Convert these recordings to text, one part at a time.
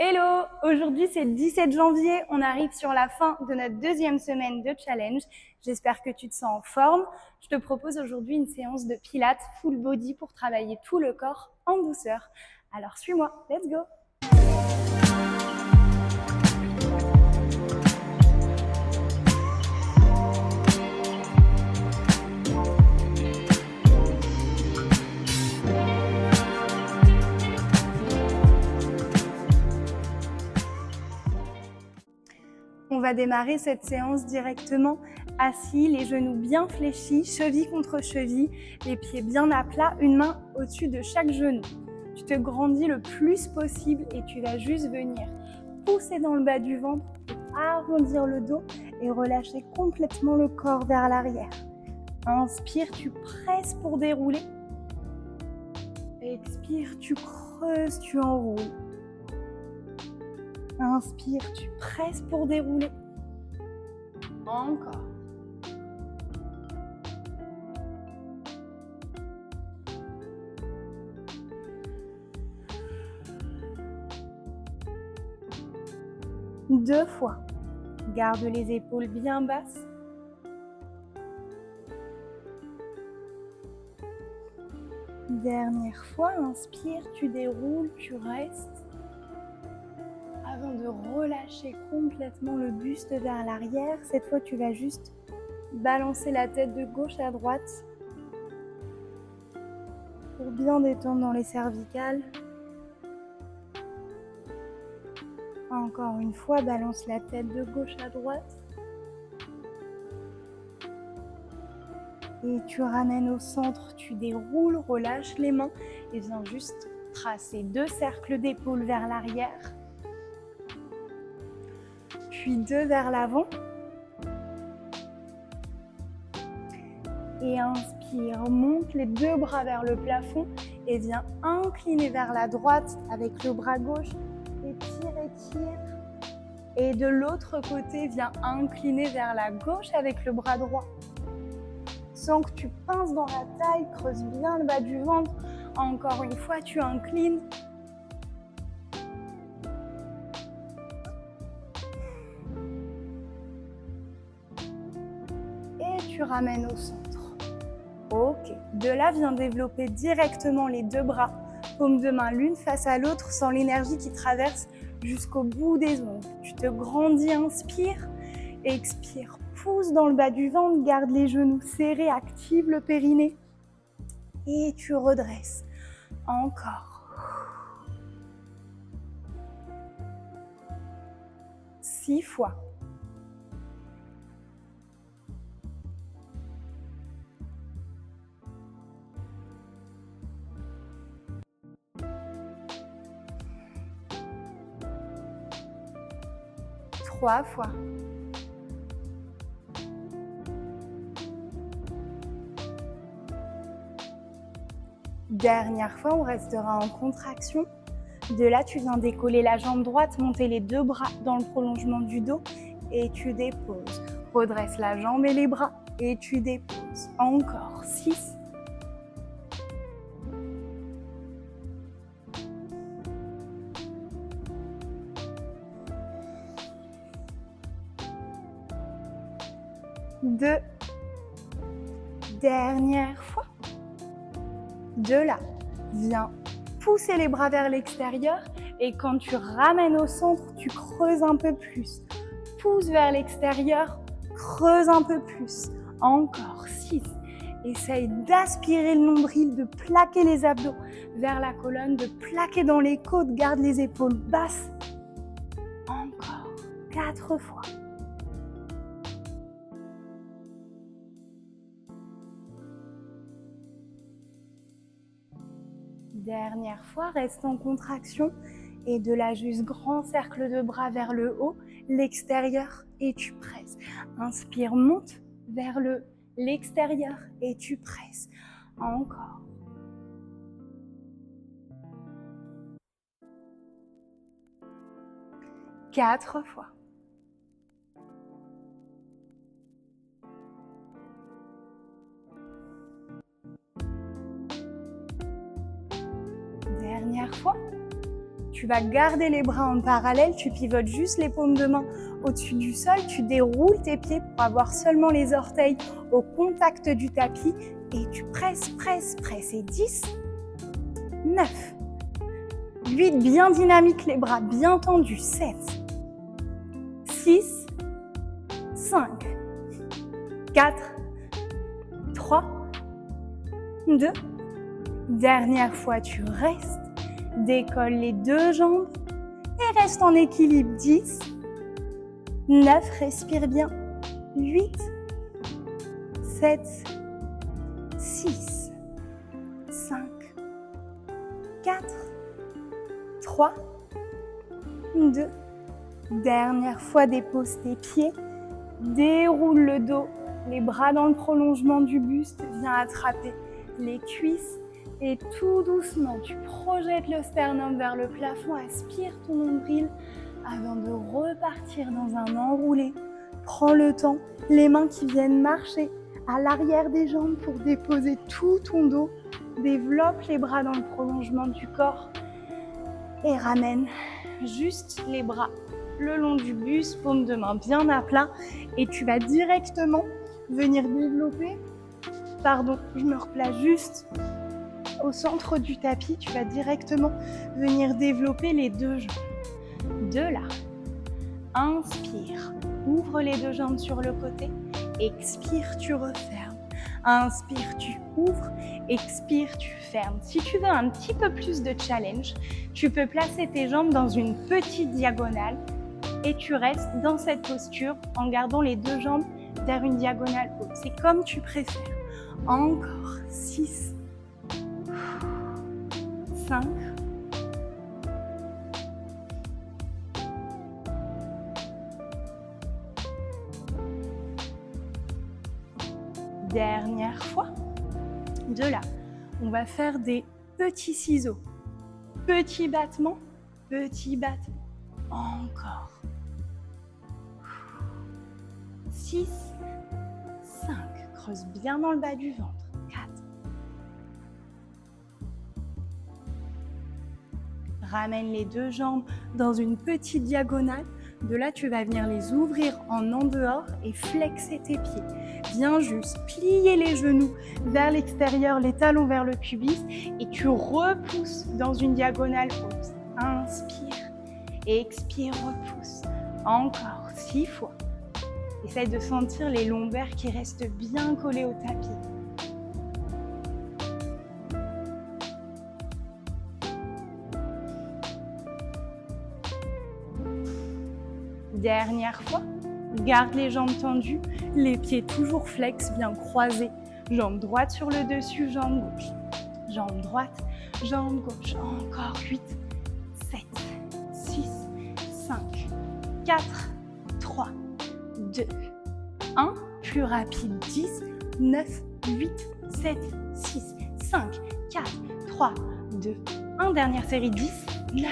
Hello! Aujourd'hui c'est le 17 janvier, on arrive sur la fin de notre deuxième semaine de challenge. J'espère que tu te sens en forme. Je te propose aujourd'hui une séance de pilates full body pour travailler tout le corps en douceur. Alors suis-moi, let's go! On va démarrer cette séance directement assis, les genoux bien fléchis, cheville contre cheville, les pieds bien à plat, une main au-dessus de chaque genou. Tu te grandis le plus possible et tu vas juste venir pousser dans le bas du ventre, arrondir le dos et relâcher complètement le corps vers l'arrière. Inspire, tu presses pour dérouler. Expire, tu creuses, tu enroules. Inspire, tu presses pour dérouler. Encore. Deux fois. Garde les épaules bien basses. Dernière fois, inspire, tu déroules, tu restes. Avant de relâcher complètement le buste vers l'arrière, cette fois tu vas juste balancer la tête de gauche à droite pour bien détendre dans les cervicales. Encore une fois, balance la tête de gauche à droite. Et tu ramènes au centre, tu déroules, relâche les mains et viens juste tracer deux cercles d'épaule vers l'arrière. Puis deux vers l'avant. Et inspire, monte les deux bras vers le plafond et viens incliner vers la droite avec le bras gauche. Étire, étire. Et de l'autre côté, viens incliner vers la gauche avec le bras droit. Sens que tu pinces dans la taille, creuse bien le bas du ventre. Encore une fois, tu inclines. Et tu ramènes au centre. Ok. De là, viens développer directement les deux bras. Paume de main l'une face à l'autre sans l'énergie qui traverse jusqu'au bout des ongles. Tu te grandis, inspire. Expire, pousse dans le bas du ventre, garde les genoux serrés, active le périnée. Et tu redresses. Encore. 6 fois. Trois fois. Dernière fois, on restera en contraction. De là, tu viens décoller la jambe droite, monter les deux bras dans le prolongement du dos et tu déposes. Redresse la jambe et les bras et tu déposes. Encore 6. Deux. Dernière fois. De là, viens pousser les bras vers l'extérieur et quand tu ramènes au centre, tu creuses un peu plus. Pousse vers l'extérieur, creuse un peu plus. Encore 6. Essaye d'aspirer le nombril, de plaquer les abdos vers la colonne, de plaquer dans les côtes, garde les épaules basses. Encore 4 fois. Dernière fois, reste en contraction et de là juste grand cercle de bras vers le haut, l'extérieur et tu presses. Inspire, monte vers l'extérieur et tu presses. Encore. Quatre fois. Dernière fois. Tu vas garder les bras en parallèle, tu pivotes juste les paumes de main au-dessus du sol, tu déroules tes pieds pour avoir seulement les orteils au contact du tapis et tu presses, presses, presses. Et 10, 9, 8, bien dynamique, les bras bien tendus, 7, 6, 5, 4, 3, 2, dernière fois, tu restes, décolle les deux jambes et reste en équilibre, 10, 9, respire bien, 8, 7, 6, 5, 4, 3, 2, dernière fois, dépose tes pieds, déroule le dos, les bras dans le prolongement du buste, viens attraper les cuisses et tout doucement, tu projettes le sternum vers le plafond, aspire ton nombril avant de repartir dans un enroulé. Prends le temps, les mains qui viennent marcher à l'arrière des jambes pour déposer tout ton dos. Développe les bras dans le prolongement du corps et ramène juste les bras le long du buste, paume de main bien à plat et tu vas directement venir développer, je me replace juste au centre du tapis, tu vas directement venir développer les deux jambes. De là, inspire, ouvre les deux jambes sur le côté, expire, tu refermes. Inspire, tu ouvres, expire, tu fermes. Si tu veux un petit peu plus de challenge, tu peux placer tes jambes dans une petite diagonale et tu restes dans cette posture en gardant les deux jambes vers une diagonale haute. C'est comme tu préfères. Encore 6, 5, dernière fois. De là, on va faire des petits ciseaux. Petit battement, petit battement. Encore. 6, 5. Creuse bien dans le bas du ventre. 4. Ramène les deux jambes dans une petite diagonale. De là, tu vas venir les ouvrir en dehors et flexer tes pieds. Viens juste plier les genoux vers l'extérieur, les talons vers le pubis et tu repousses dans une diagonale haute. Inspire, expire, repousse. Encore 6 fois. Essaye de sentir les lombaires qui restent bien collés au tapis. Dernière fois, garde les jambes tendues, les pieds toujours flex, bien croisés. Jambe droite sur le dessus, jambe gauche. Jambe droite, jambe gauche. Encore 8, 7, 6, 5, 4, 3, 2, 1. Plus rapide, 10, 9, 8, 7, 6, 5, 4, 3, 2, 1. Dernière série, 10, 9,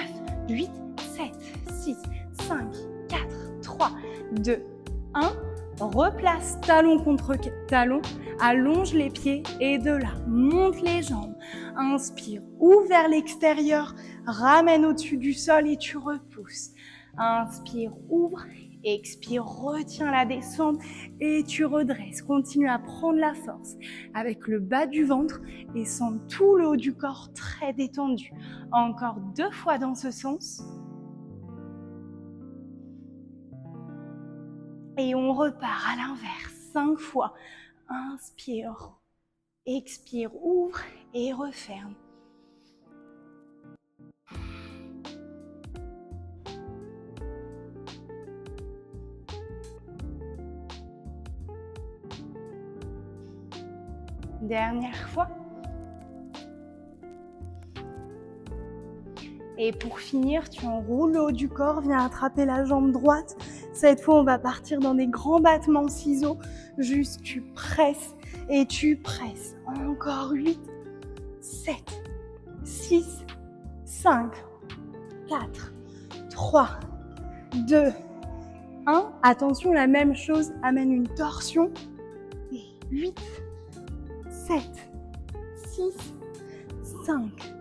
8, 7, 6, 5, 4, 3, 2, 1. Replace talon contre talon, allonge les pieds et de là, monte les jambes. Inspire, ouvre vers l'extérieur, ramène au-dessus du sol et tu repousses. Inspire, ouvre, expire, retiens la descente et tu redresses. Continue à prendre la force avec le bas du ventre et sens tout le haut du corps très détendu. Encore 2 fois dans ce sens. Et on repart à l'inverse, 5 fois. Inspire, expire, ouvre et referme. Dernière fois. Et pour finir, tu enroules le haut du corps, viens attraper la jambe droite. Cette fois, on va partir dans des grands battements ciseaux. Juste, tu presses et tu presses. Encore 8, 7, 6, 5, 4, 3, 2, 1. Attention, la même chose amène une torsion. Et 8, 7, 6, 5,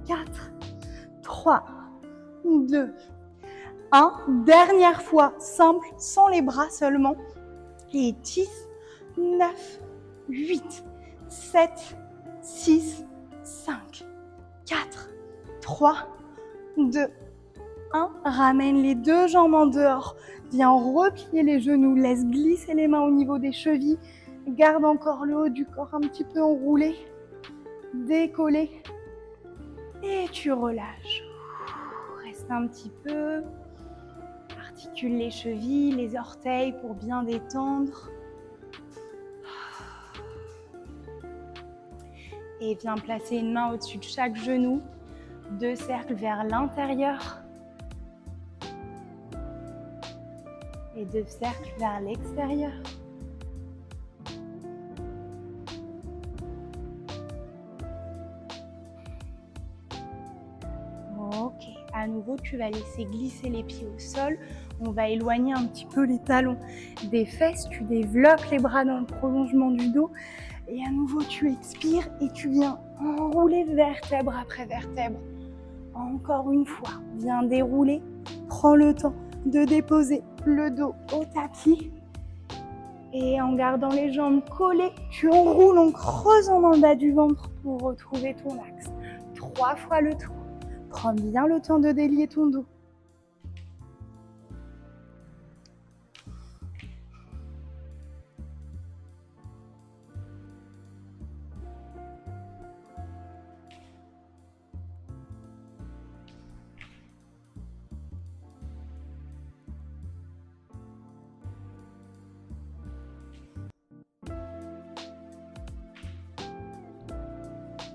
4, 3, 2, 1. Dernière fois, simple, sans les bras seulement. Et 10, 9, 8, 7, 6, 5, 4, 3, 2, 1. Ramène les deux jambes en dehors. Viens replier les genoux. Laisse glisser les mains au niveau des chevilles. Garde encore le haut du corps un petit peu enroulé. Décollé. Et tu relâches. Reste un petit peu. Articule les chevilles, les orteils pour bien détendre. Et viens placer une main au-dessus de chaque genou. 2 cercles vers l'intérieur. Et 2 cercles vers l'extérieur. Ok, à nouveau tu vas laisser glisser les pieds au sol. On va éloigner un petit peu les talons des fesses. Tu développes les bras dans le prolongement du dos. Et à nouveau tu expires et tu viens enrouler vertèbre après vertèbre. Encore une fois, viens dérouler. Prends le temps de déposer le dos au tapis. Et en gardant les jambes collées, tu enroules en creusant dans le bas du ventre pour retrouver ton axe. 3 fois le tour. Prends bien le temps de délier ton dos.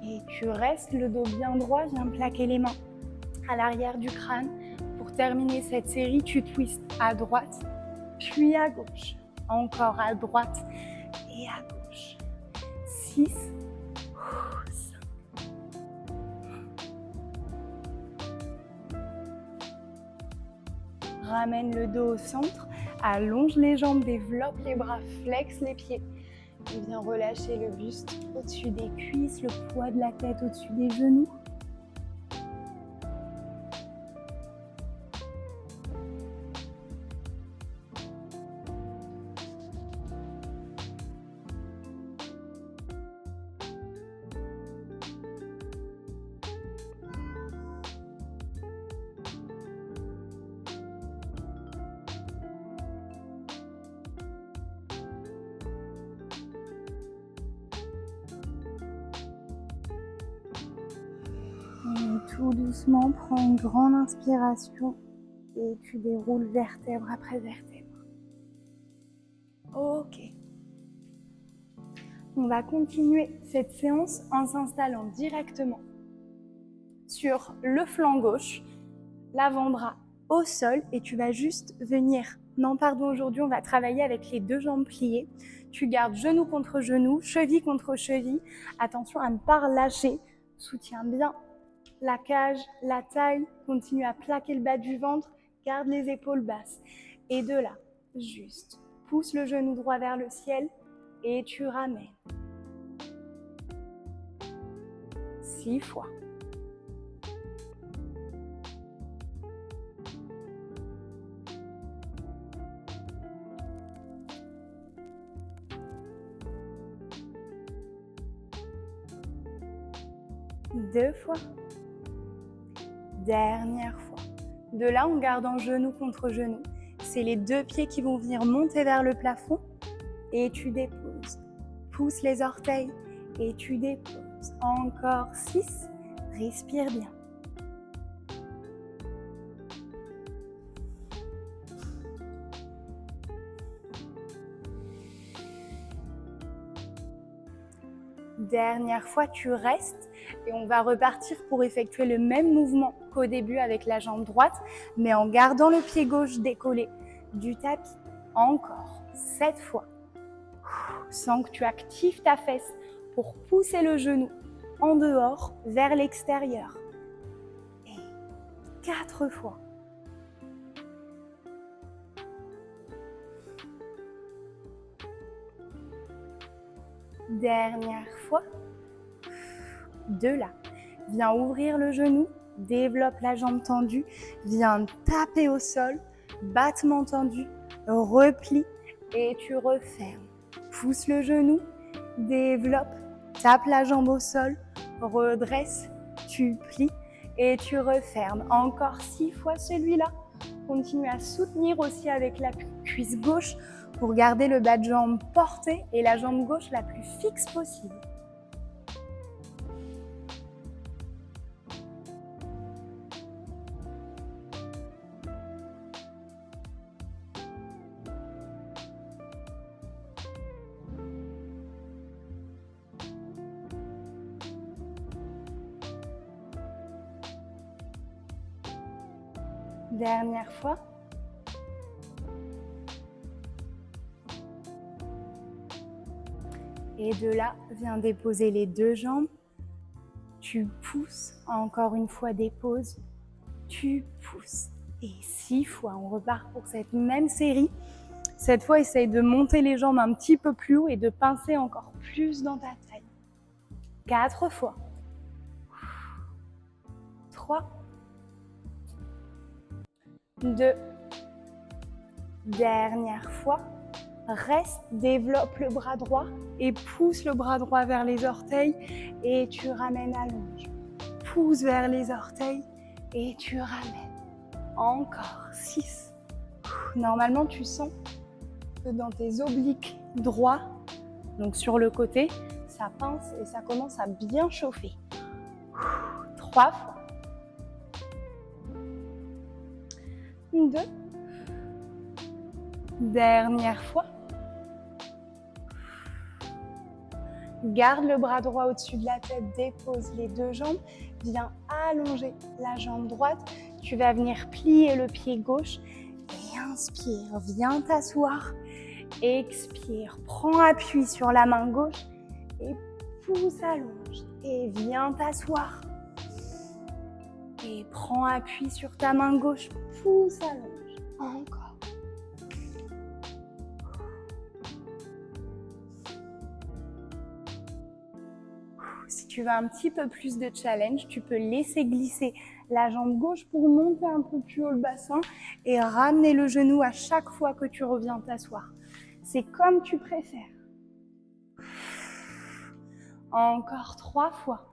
Et tu restes le dos bien droit, viens plaquer les mains à l'arrière du crâne. Pour terminer cette série, tu twistes à droite, puis à gauche. Encore à droite et à gauche. 6, 5. Ramène le dos au centre, allonge les jambes, développe les bras, flexe les pieds. Et viens relâcher le buste au-dessus des cuisses, le poids de la tête au-dessus des genoux. Et tout doucement, prends une grande inspiration et tu déroules vertèbre après vertèbre. Ok. On va continuer cette séance en s'installant directement sur le flanc gauche, l'avant-bras au sol et tu vas juste venir. Non, pardon, aujourd'hui on va travailler avec les deux jambes pliées. Tu gardes genou contre genou, cheville contre cheville. Attention à ne pas relâcher. Soutiens bien la cage, la taille. Continue à plaquer le bas du ventre. Garde les épaules basses. Et de là, juste pousse le genou droit vers le ciel et tu ramènes. 6 fois. Deux fois. Dernière fois. De là, on garde en genou contre genou. C'est les deux pieds qui vont venir monter vers le plafond et tu déposes. Pousse les orteils et tu déposes. Encore 6. Respire bien. Dernière fois, tu restes et on va repartir pour effectuer le même mouvement qu'au début avec la jambe droite, mais en gardant le pied gauche décollé du tapis. Encore 7 fois. Sens que tu actives ta fesse pour pousser le genou en dehors vers l'extérieur. Et 4 fois. Dernière fois. De là, viens ouvrir le genou, développe la jambe tendue, viens taper au sol, battement tendu, replie et tu refermes. Pousse le genou, développe, tape la jambe au sol, redresse, tu plies et tu refermes. Encore 6 fois celui-là. Continue à soutenir aussi avec la cuisse gauche pour garder le bas de jambe porté et la jambe gauche la plus fixe possible. Dernière fois. Et de là, viens déposer les deux jambes. Tu pousses, encore une fois dépose. Tu pousses. Et 6 fois, on repart pour cette même série. Cette fois, essaye de monter les jambes un petit peu plus haut et de pincer encore plus dans ta taille. 4 fois. 3. 2. Dernière fois. Reste, développe le bras droit et pousse le bras droit vers les orteils et tu ramènes à l'allonge. Pousse vers les orteils et tu ramènes. Encore 6. Normalement, tu sens que dans tes obliques droits, donc sur le côté, ça pince et ça commence à bien chauffer. 3 fois. 2. Dernière fois. Garde le bras droit au-dessus de la tête, dépose les deux jambes. Viens allonger la jambe droite. Tu vas venir plier le pied gauche. Et inspire, viens t'asseoir. Expire, prends appui sur la main gauche. Et pousse, allonge. Et viens t'asseoir. Et prends appui sur ta main gauche. Pousse, allonge. Encore. Si tu veux un petit peu plus de challenge, tu peux laisser glisser la jambe gauche pour monter un peu plus haut le bassin et ramener le genou à chaque fois que tu reviens t'asseoir. C'est comme tu préfères. Encore 3 fois.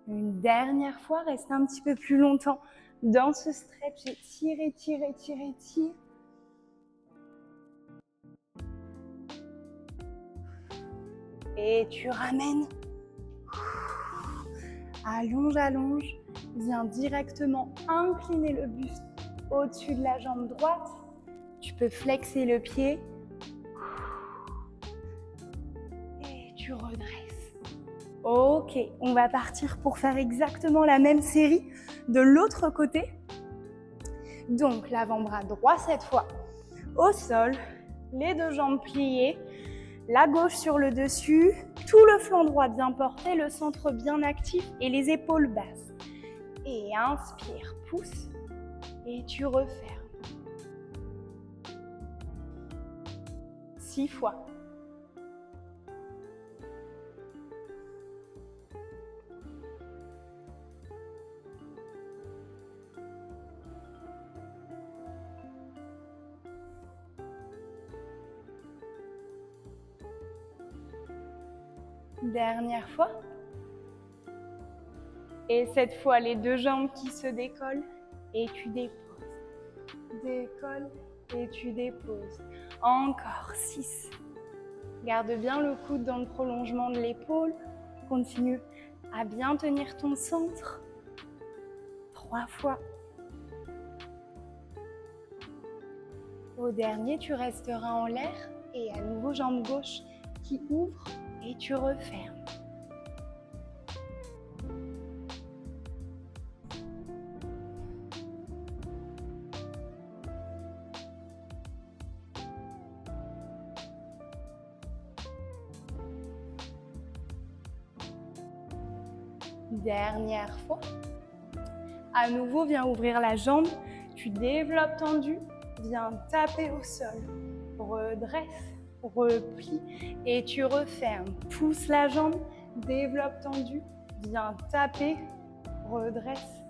Une dernière fois, reste un petit peu plus longtemps dans ce stretch et tire, étire, étire, étire. Et tu ramènes. Allonge, allonge. Viens directement incliner le buste au-dessus de la jambe droite. Tu peux flexer le pied. Et tu redresses. Ok, on va partir pour faire exactement la même série de l'autre côté. Donc, l'avant-bras droit cette fois au sol, les deux jambes pliées, la gauche sur le dessus, tout le flanc droit bien porté, le centre bien actif et les épaules basses. Et inspire, pousse et tu refermes. 6 fois. Dernière fois. Et cette fois, les deux jambes qui se décollent et tu déposes. Décolle et tu déposes. Encore 6. Garde bien le coude dans le prolongement de l'épaule. Continue à bien tenir ton centre. 3 fois. Au dernier, tu resteras en l'air et à nouveau jambe gauche qui ouvre et tu refermes. Dernière fois. À nouveau, viens ouvrir la jambe. Tu développes tendu. viens taper au sol. Redresse, replie et tu refermes. Pousse la jambe, développe tendu, viens taper, redresse,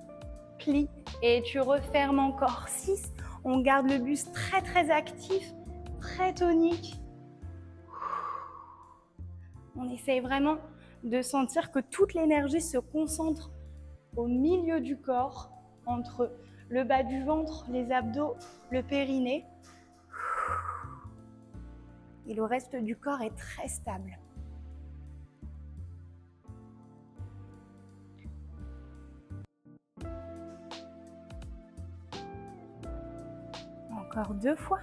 plie et tu refermes encore. 6, on garde le buste très très actif, très tonique. On essaye vraiment de sentir que toute l'énergie se concentre au milieu du corps, entre le bas du ventre, les abdos, le périnée. Et le reste du corps est très stable. Encore 2 fois.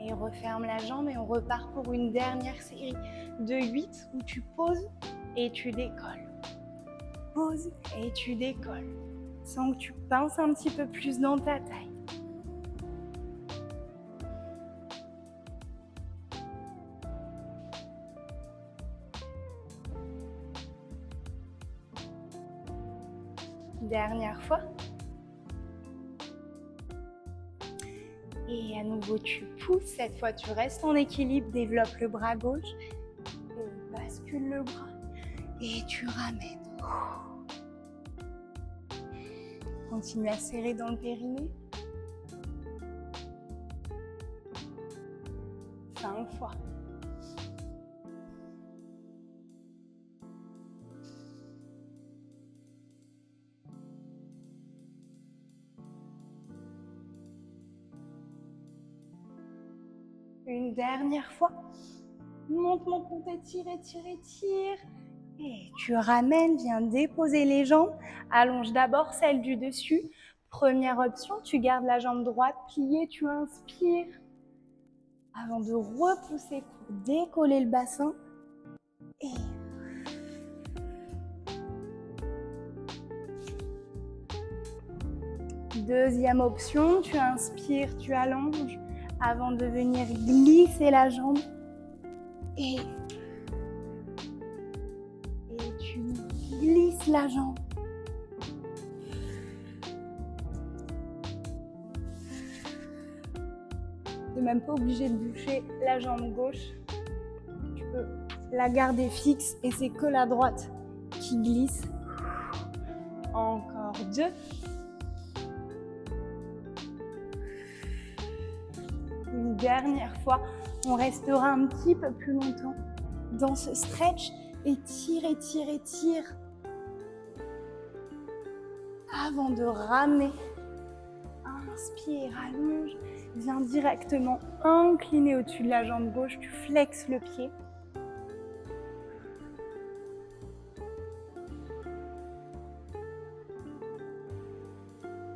Et referme la jambe et on repart pour une dernière série de 8 où tu poses et tu décolles. Pose et tu décolles. Sens que tu pinces un petit peu plus dans ta taille. Dernière fois. Et à nouveau, tu pousses. Cette fois, tu restes en équilibre. Développe le bras gauche. Et bascule le bras. Et tu ramènes. Continue à serrer dans le périnée. 5 fois. Une dernière fois. Monte, monte, monte, étire, étire, étire. Et tu ramènes, viens déposer les jambes. Allonge d'abord celle du dessus. Première option, tu gardes la jambe droite pliée, tu inspires. Avant de repousser pour décoller le bassin. Et deuxième option, tu inspires, tu allonges avant de venir glisser la jambe. Et tu glisses la jambe. Tu n'es même pas obligé de bouger la jambe gauche. Tu peux la garder fixe et c'est que la droite qui glisse. Encore 2. Une dernière fois, on restera un petit peu plus longtemps dans ce stretch. Étire, étire, étire. Avant de ramener, inspire, allonge. Viens directement incliner au-dessus de la jambe gauche. Tu flexes le pied.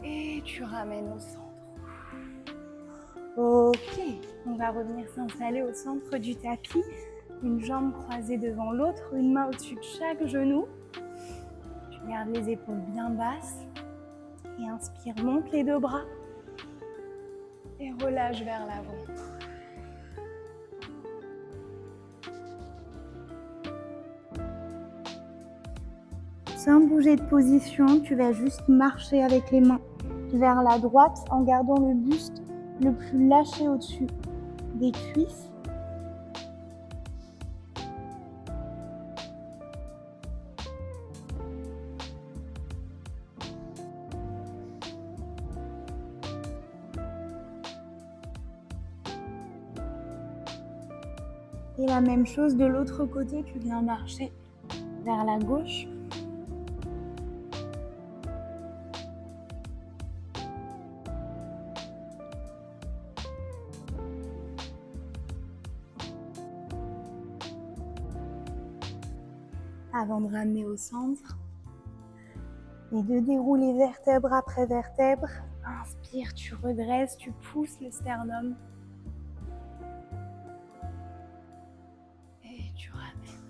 Et tu ramènes au centre. Ok, on va revenir s'installer au centre du tapis. Une jambe croisée devant l'autre, une main au-dessus de chaque genou. Tu gardes les épaules bien basses. Et inspire, monte les 2 bras. Et relâche vers l'avant. Sans bouger de position, tu vas juste marcher avec les mains vers la droite en gardant le buste le plus lâché au-dessus des cuisses. Et la même chose de l'autre côté, tu viens marcher vers la gauche. Avant de ramener au centre et de dérouler vertèbre après vertèbre. Inspire, tu redresses, tu pousses le sternum. Et tu ramènes.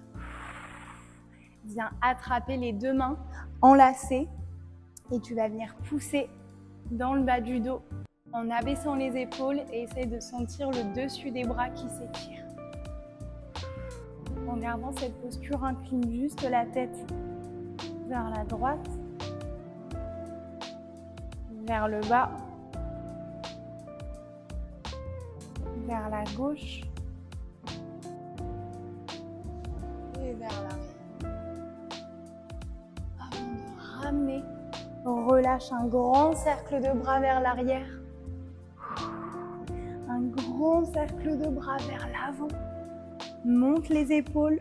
Viens attraper les 2 mains enlacées et tu vas venir pousser dans le bas du dos en abaissant les épaules et essaye de sentir le dessus des bras qui s'étire. En gardant cette posture, incline juste la tête vers la droite, vers le bas, vers la gauche et vers l'arrière. Avant de ramener, relâche un grand cercle de bras vers l'arrière. Un grand cercle de bras vers l'avant. Monte les épaules.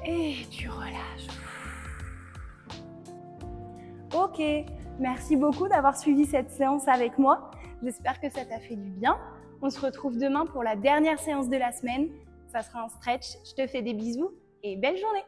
Et tu relâches. Ok, merci beaucoup d'avoir suivi cette séance avec moi. J'espère que ça t'a fait du bien. On se retrouve demain pour la dernière séance de la semaine. Ça sera un stretch. Je te fais des bisous et belle journée.